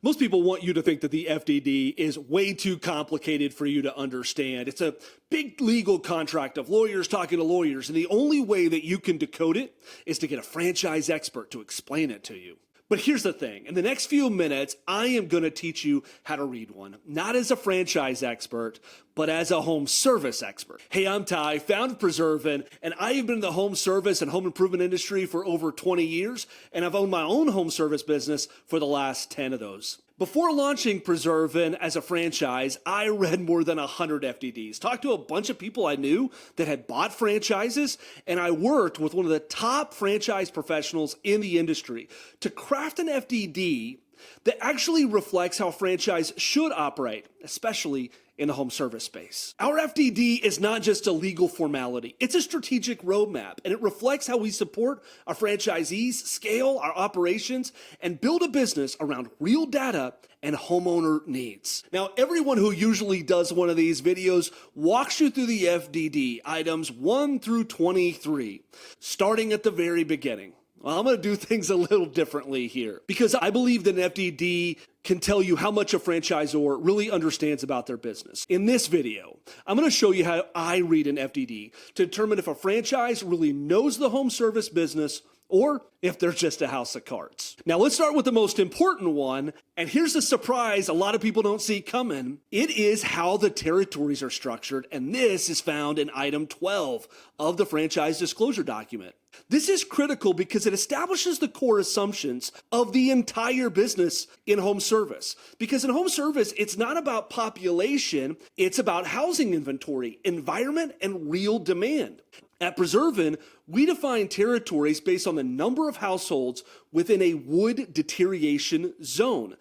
Most people want you to think that the FDD is way too complicated for you to understand. It's a big legal contract of lawyers talking to lawyers, and the only way that you can decode it is to get a franchise expert to explain it to you. But here's the thing. In the next few minutes, I am going to teach you how to read one, not as a franchise expert, but as a home service expert. Hey, I'm Ty, founder of Preservin, and I have been in the home service and home improvement industry for over 20 years, and I've owned my own home service business for the last 10 of those. Before launching Preservin as a franchise, I read more than 100 FDDs, talked to a bunch of people I knew that had bought franchises, and I worked with one of the top franchise professionals in the industry to craft an FDD that actually reflects how a franchise should operate, especially in the home service space. Our FDD is not just a legal formality. It's a strategic roadmap, and it reflects how we support our franchisees, scale our operations, and build a business around real data and homeowner needs. Now, everyone who usually does one of these videos walks you through the FDD, items 1 through 23, starting at the very beginning. Well, I'm going to do things a little differently here because I believe that an FDD can tell you how much a franchisor really understands about their business. In this video, I'm going to show you how I read an FDD to determine if a franchise really knows the home service business or if they're just a house of cards. Now, let's start with the most important one. And here's a surprise a lot of people don't see coming. It is how the territories are structured. And this is found in item 12 of the franchise disclosure document. This is critical because it establishes the core assumptions of the entire business in home service. Because in home service, it's not about population, it's about housing inventory, environment, and real demand. At Preservin, we define territories based on the number of households within a wood deterioration zone.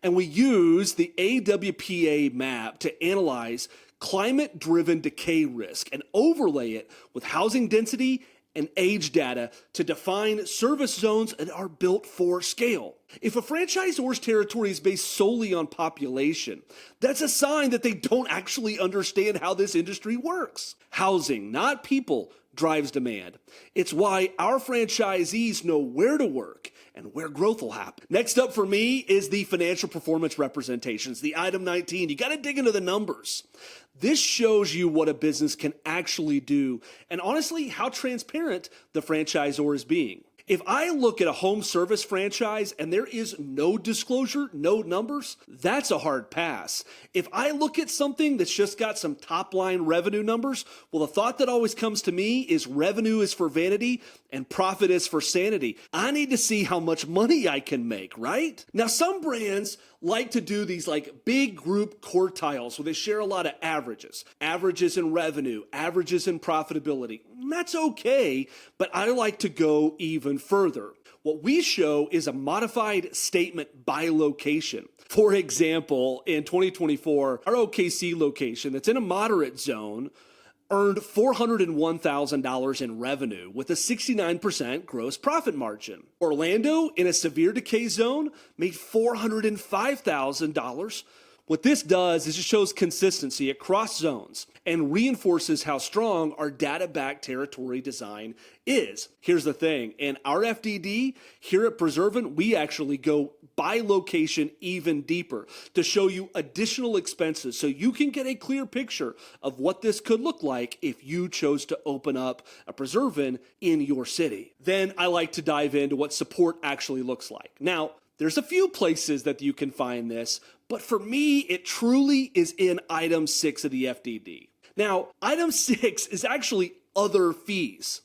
And we use the AWPA map to analyze climate-driven decay risk and overlay it with housing density and age data to define service zones that are built for scale. If a franchisor's territory is based solely on population, that's a sign that they don't actually understand how this industry works. Housing, not people, drives demand. It's why our franchisees know where to work and where growth will happen. Next up for me is the financial performance representations, the item 19. You got to dig into the numbers. This shows you what a business can actually do and honestly how transparent the franchisor is being. If I look at a home service franchise and there is no disclosure, no numbers, that's a hard pass. If I look at something that's just got some top line revenue numbers, well, the thought that always comes to me is revenue is for vanity and profit is for sanity. I need to see how much money I can make, right? Now, some brands like to do these like big group quartiles where they share a lot of averages in revenue, averages in profitability. That's okay, but I like to go even further. What we show is a modified statement by location. For example, in 2024, our OKC location that's in a moderate zone earned $401,000 in revenue with a 69% gross profit margin. Orlando, in a severe decay zone, made $405,000. What this does is it shows consistency across zones and reinforces how strong our data-backed territory design is. Here's the thing. In our FDD, here at Preservin, we actually go by location even deeper to show you additional expenses so you can get a clear picture of what this could look like if you chose to open up a Preservin in your city. Then I like to dive into what support actually looks like. Now, there's a few places that you can find this, but for me, it truly is in item 6 of the FDD. Now, item 6 is actually other fees.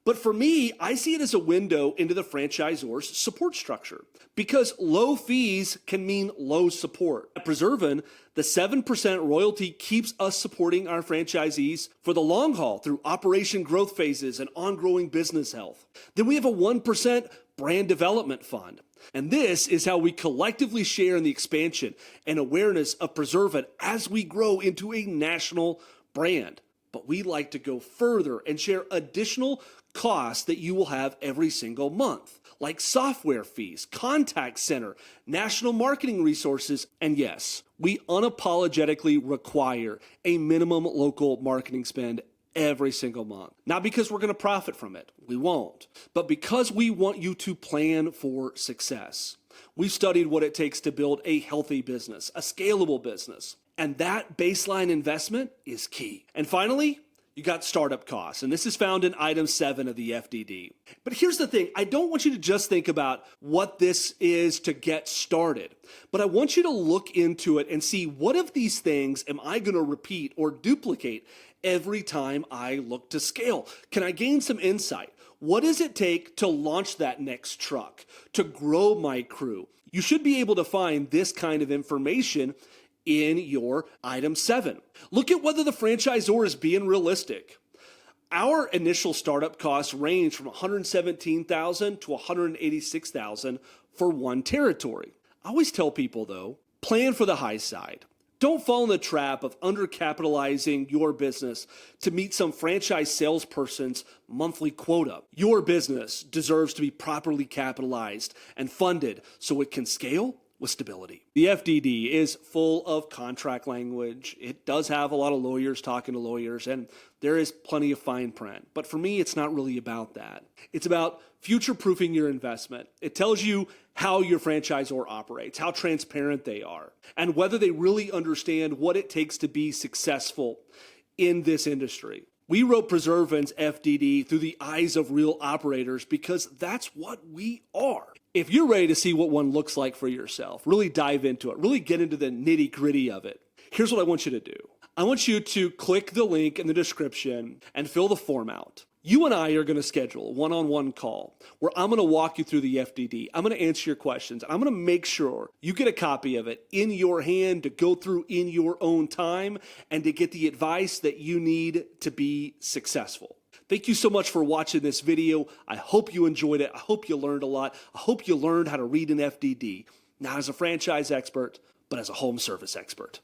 But for me, I see it as a window into the franchisor's support structure because low fees can mean low support. At Preservin, the 7% royalty keeps us supporting our franchisees for the long haul through operation growth phases and ongoing business health. Then we have a 1% brand development fund. And this is how we collectively share in the expansion and awareness of Preservin as we grow into a national brand. But we like to go further and share additional costs that you will have every single month, like software fees, contact center, national marketing resources, and yes, we unapologetically require a minimum local marketing spend every single month. Not because we're going to profit from it, we won't, but because we want you to plan for success. We've studied what it takes to build a healthy business, a scalable business. And that baseline investment is key. And finally, you got startup costs, and this is found in item 7 of the FDD. But here's the thing, I don't want you to just think about what this is to get started, but I want you to look into it and see what of these things am I going to repeat or duplicate every time I look to scale? Can I gain some insight? What does it take to launch that next truck, to grow my crew? You should be able to find this kind of information in your item 7. Look at whether the franchisor is being realistic. Our initial startup costs range from $117,000 to $186,000 for one territory. I always tell people though, plan for the high side. Don't fall in the trap of undercapitalizing your business to meet some franchise salesperson's monthly quota. Your business deserves to be properly capitalized and funded so it can scale with stability. The FDD is full of contract language. It does have a lot of lawyers talking to lawyers, and there is plenty of fine print. But for me, it's not really about that. It's about future-proofing your investment. It tells you how your franchisor operates, how transparent they are, and whether they really understand what it takes to be successful in this industry. We wrote Preservan's FDD through the eyes of real operators because that's what we are. If you're ready to see what one looks like for yourself, really dive into it, really get into the nitty-gritty of it, here's what I want you to do. I want you to click the link in the description and fill the form out. You and I are going to schedule a one-on-one call where I'm going to walk you through the FDD. I'm going to answer your questions. I'm going to make sure you get a copy of it in your hand to go through in your own time and to get the advice that you need to be successful. Thank you so much for watching this video. I hope you enjoyed it. I hope you learned a lot. I hope you learned how to read an FDD, not as a franchise expert, but as a home service expert.